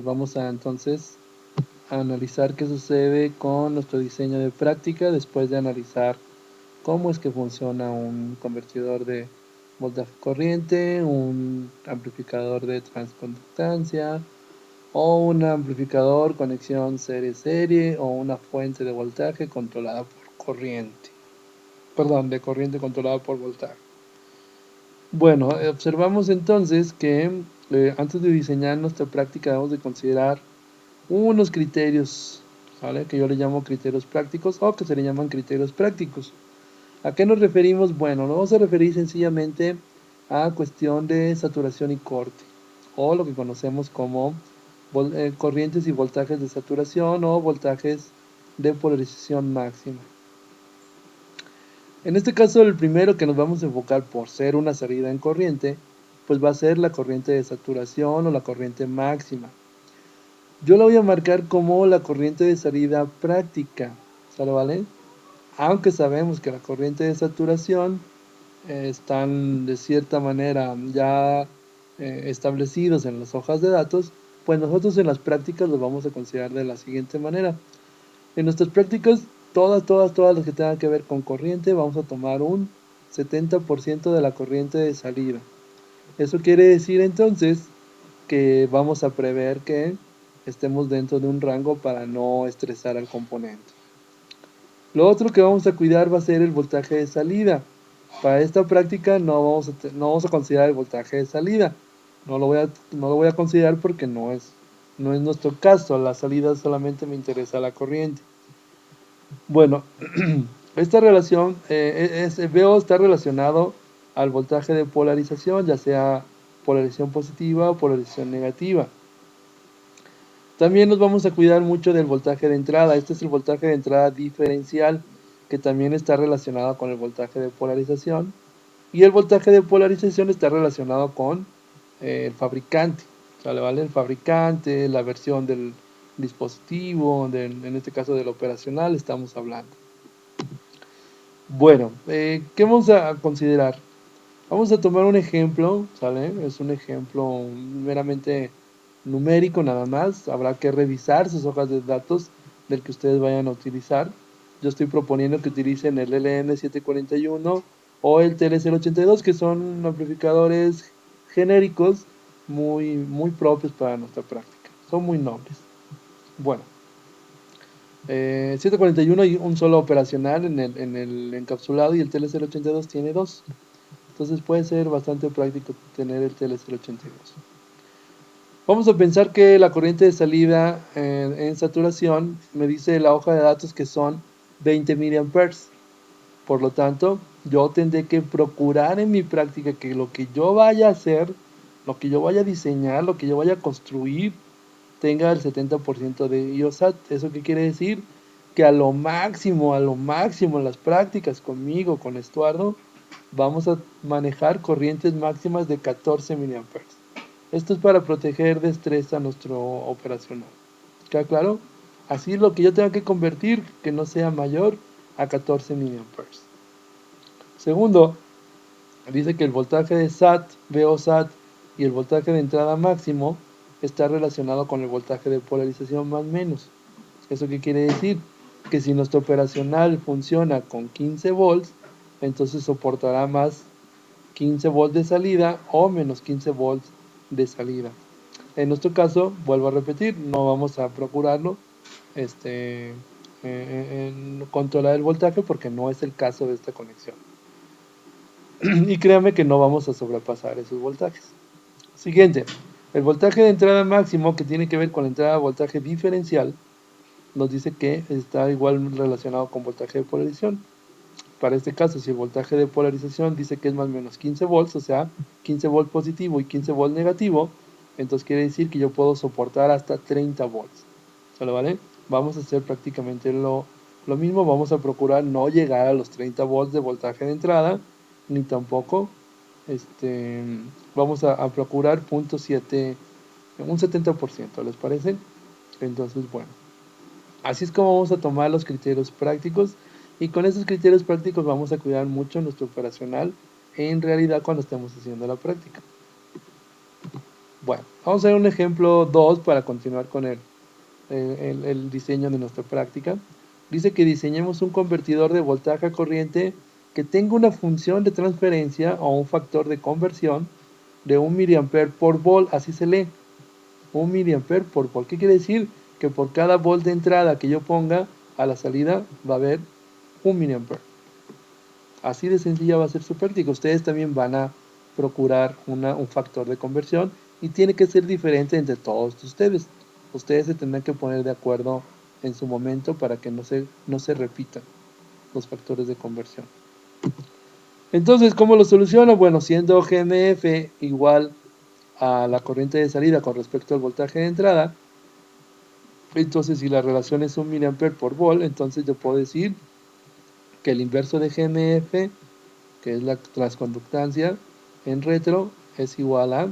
Vamos a entonces analizar qué sucede con nuestro diseño de práctica después de analizar cómo es que funciona un convertidor de voltaje corriente, un amplificador de transconductancia o un amplificador conexión serie-serie o una fuente de voltaje controlada por corriente. Perdón, de corriente controlada por voltaje. Bueno, observamos entonces que antes de diseñar nuestra práctica debemos de considerar unos criterios, ¿vale? Que yo le llamo criterios prácticos o que se le llaman criterios prácticos. ¿A qué nos referimos? Bueno, nos vamos a referir sencillamente a cuestión de saturación y corte, o lo que conocemos como corrientes y voltajes de saturación o voltajes de polarización máxima. En este caso, el primero que nos vamos a enfocar por ser una salida en corriente, pues va a ser la corriente de saturación o la corriente máxima. Yo la voy a marcar como la corriente de salida práctica, ¿sale? ¿Vale? Aunque sabemos que la corriente de saturación están de cierta manera ya establecidos en las hojas de datos, pues nosotros en las prácticas los vamos a considerar de la siguiente manera. En nuestras prácticas, todas las que tengan que ver con corriente, vamos a tomar un 70% de la corriente de salida. Eso quiere decir entonces que vamos a prever que estemos dentro de un rango para no estresar al componente. Lo otro que vamos a cuidar va a ser el voltaje de salida. Para esta práctica no vamos a considerar el voltaje de salida. No lo voy a considerar porque no es nuestro caso. La salida solamente me interesa la corriente. Bueno, esta relación veo está relacionado al voltaje de polarización, ya sea polarización positiva o polarización negativa. También nos vamos a cuidar mucho del voltaje de entrada. Este es el voltaje de entrada diferencial, que también está relacionado con el voltaje de polarización. Y el voltaje de polarización está relacionado con el fabricante. ¿Sale? ¿Vale? El fabricante, la versión del dispositivo, en este caso del operacional, estamos hablando. Bueno, ¿qué vamos a considerar? Vamos a tomar un ejemplo, ¿sale? Es un ejemplo meramente numérico nada más. Habrá que revisar sus hojas de datos del que ustedes vayan a utilizar. Yo estoy proponiendo que utilicen el LM741 o el TL082, que son amplificadores genéricos muy propios para nuestra práctica. Son muy nobles. Bueno, 741 hay un solo operacional en el encapsulado y el TL082 tiene dos. Entonces puede ser bastante práctico tener el TL082. Vamos a pensar que la corriente de salida en saturación me dice la hoja de datos que son 20 mA. Por lo tanto, yo tendré que procurar en mi práctica que lo que yo vaya a hacer, lo que yo vaya a diseñar, lo que yo vaya a construir, tenga el 70% de IOSAT. ¿Eso qué quiere decir? Que a lo máximo en las prácticas conmigo, con Estuardo, vamos a manejar corrientes máximas de 14 mA. Esto es para proteger de estrés a nuestro operacional. ¿Queda claro? Así lo que yo tenga que convertir que no sea mayor a 14 mA. Segundo, dice que el voltaje de SAT, VO-SAT y el voltaje de entrada máximo está relacionado con el voltaje de polarización más menos. ¿Eso qué quiere decir? Que si nuestro operacional funciona con 15 volts, entonces soportará más 15 volts de salida o menos 15 volts de salida. En nuestro caso, vuelvo a repetir, no vamos a procurarlo en controlar el voltaje porque no es el caso de esta conexión. Y créanme que no vamos a sobrepasar esos voltajes. Siguiente, el voltaje de entrada máximo, que tiene que ver con la entrada de voltaje diferencial, nos dice que está igual relacionado con voltaje de polarización. Para este caso, si el voltaje de polarización dice que es más o menos 15 volts, o sea, 15 volts positivo y 15 volts negativo, entonces quiere decir que yo puedo soportar hasta 30 volts. ¿Sale, vale? Vamos a hacer prácticamente lo mismo, vamos a procurar no llegar a los 30 volts de voltaje de entrada, ni tampoco vamos a procurar 0.7, un 70%, ¿les parece? Entonces, bueno, así es como vamos a tomar los criterios prácticos y con esos criterios prácticos vamos a cuidar mucho nuestro operacional en realidad cuando estemos haciendo la práctica. Bueno, vamos a ver un ejemplo 2 para continuar con el diseño de nuestra práctica. Dice que diseñemos un convertidor de voltaje a corriente que tenga una función de transferencia o un factor de conversión de 1 miliampere por volt, así se lee, 1 miliampere por volt. ¿Qué quiere decir? Que por cada volt de entrada que yo ponga a la salida va a haber 1 miliampere. Así de sencilla va a ser su práctica. Ustedes también van a procurar un factor de conversión y tiene que ser diferente entre todos ustedes. Ustedes se tendrán que poner de acuerdo en su momento para que no se repitan los factores de conversión. Entonces, ¿cómo lo soluciono? Bueno, siendo GMF igual a la corriente de salida con respecto al voltaje de entrada, entonces si la relación es 1 miliampere por volt, entonces yo puedo decir que el inverso de GMF, que es la transconductancia en retro, es igual a,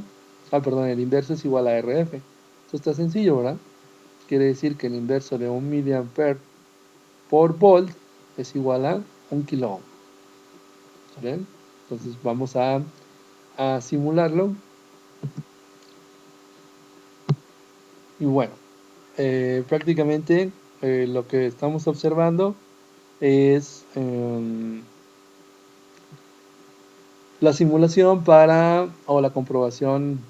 perdón, el inverso es igual a RF. Esto está sencillo, ¿verdad? Quiere decir que el inverso de 1 miliampere por volt es igual a 1 kilo ohm. ¿Ven? Entonces vamos a simularlo. Y bueno, prácticamente lo que estamos observando es la simulación o la comprobación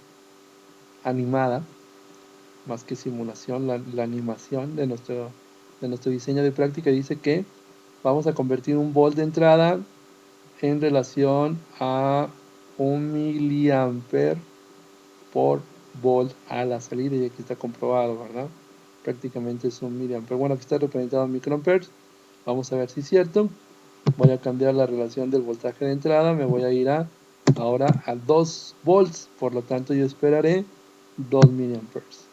animada, más que simulación, la animación de nuestro diseño de práctica. Dice que vamos a convertir un volt de entrada en relación a 1 miliampere por volt a la salida, y aquí está comprobado, ¿verdad? Prácticamente es 1 miliampere. Bueno, aquí está representado en microamperes. Vamos a ver si es cierto. Voy a cambiar la relación del voltaje de entrada, me voy a ir ahora a 2 volts, por lo tanto yo esperaré 2 miliamperes.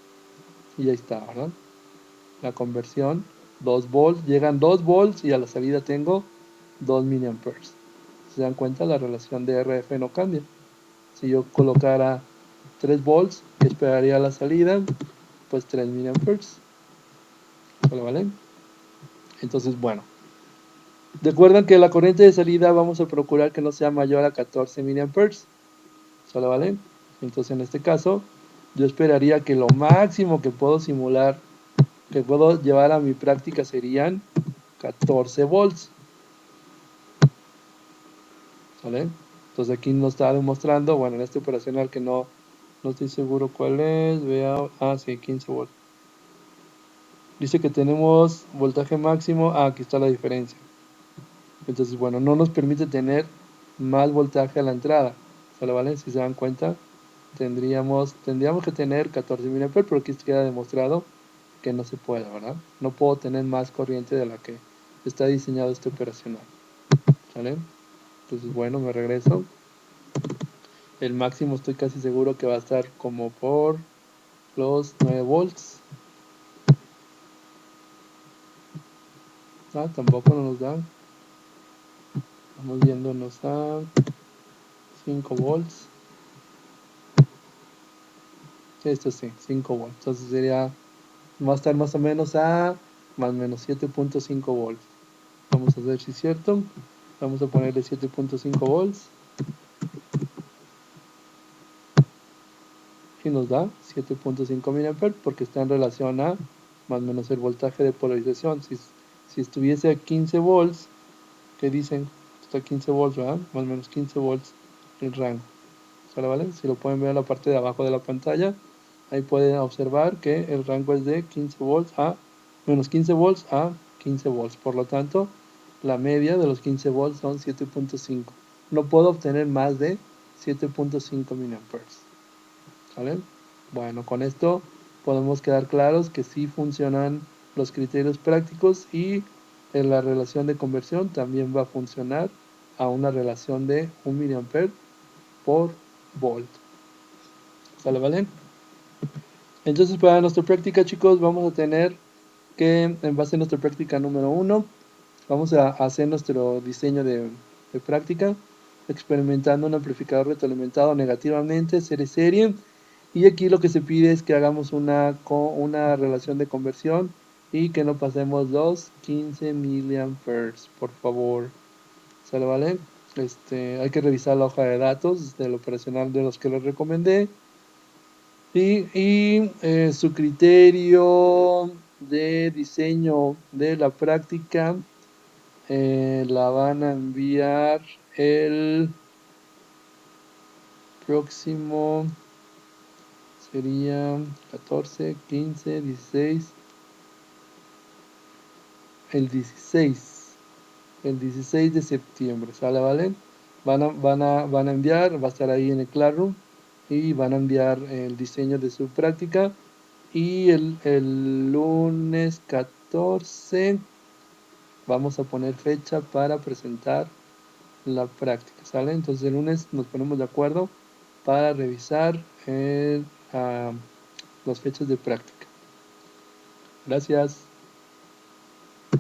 Y ahí está, ¿verdad? La conversión, 2 volts, llegan 2 volts y a la salida tengo 2 miliamperes. ¿Se dan cuenta? La relación de RF no cambia. Si yo colocara 3 volts, esperaría a la salida, pues 3 miliamperes. ¿Vale? Entonces, bueno. Recuerden que la corriente de salida vamos a procurar que no sea mayor a 14 miliamperes. ¿Vale? Entonces, en este caso, yo esperaría que lo máximo que puedo simular, que puedo llevar a mi práctica serían 14 volts. ¿Vale? Entonces aquí nos está demostrando, bueno, en este operacional que no estoy seguro cuál es, vea, sí, 15 volts. Dice que tenemos voltaje máximo, aquí está la diferencia. Entonces, bueno, no nos permite tener más voltaje a la entrada, ¿vale? Si se dan cuenta, tendríamos que tener 14 mA, pero aquí queda demostrado que no se puede, ¿verdad? No puedo tener más corriente de la que está diseñado este operacional, ¿vale? Entonces, bueno, me regreso. El máximo estoy casi seguro que va a estar como por los 9 volts. Tampoco nos dan. Vamos viéndonos a 5 volts. Esto sí, 5 volts. Entonces va a estar más o menos a más o menos 7.5 volts. Vamos a ver si es cierto. Vamos a ponerle 7.5 volts. Y nos da 7.5 mA porque está en relación a más o menos el voltaje de polarización. Si estuviese a 15 volts, ¿qué dicen? Está a 15 volts, ¿verdad? Más o menos 15 volts el rango. ¿Vale? Si lo pueden ver en la parte de abajo de la pantalla, ahí pueden observar que el rango es de 15 volts a menos 15 volts a 15 volts. Por lo tanto, la media de los 15 volts son 7.5. No puedo obtener más de 7.5 mA. ¿Vale? Bueno, con esto podemos quedar claros que sí funcionan los criterios prácticos y en la relación de conversión también va a funcionar a una relación de 1 mA por volt. ¿Vale? Entonces, para nuestra práctica, chicos, vamos a tener que, en base a nuestra práctica número 1, vamos a hacer nuestro diseño de práctica experimentando un amplificador retroalimentado negativamente, serie. Y aquí lo que se pide es que hagamos una relación de conversión y que no pasemos los 15 miliamperes, por favor. ¿Vale? Hay que revisar la hoja de datos del operacional de los que les recomendé. Y su criterio de diseño de la práctica la van a enviar el próximo, sería 14, 15, 16, el 16, el 16 de septiembre, ¿sale? ¿Vale? Van a enviar, va a estar ahí en el Classroom y van a enviar el diseño de su práctica. Y el lunes 14 vamos a poner fecha para presentar la práctica, ¿sale? Entonces el lunes nos ponemos de acuerdo para revisar las fechas de práctica. Gracias.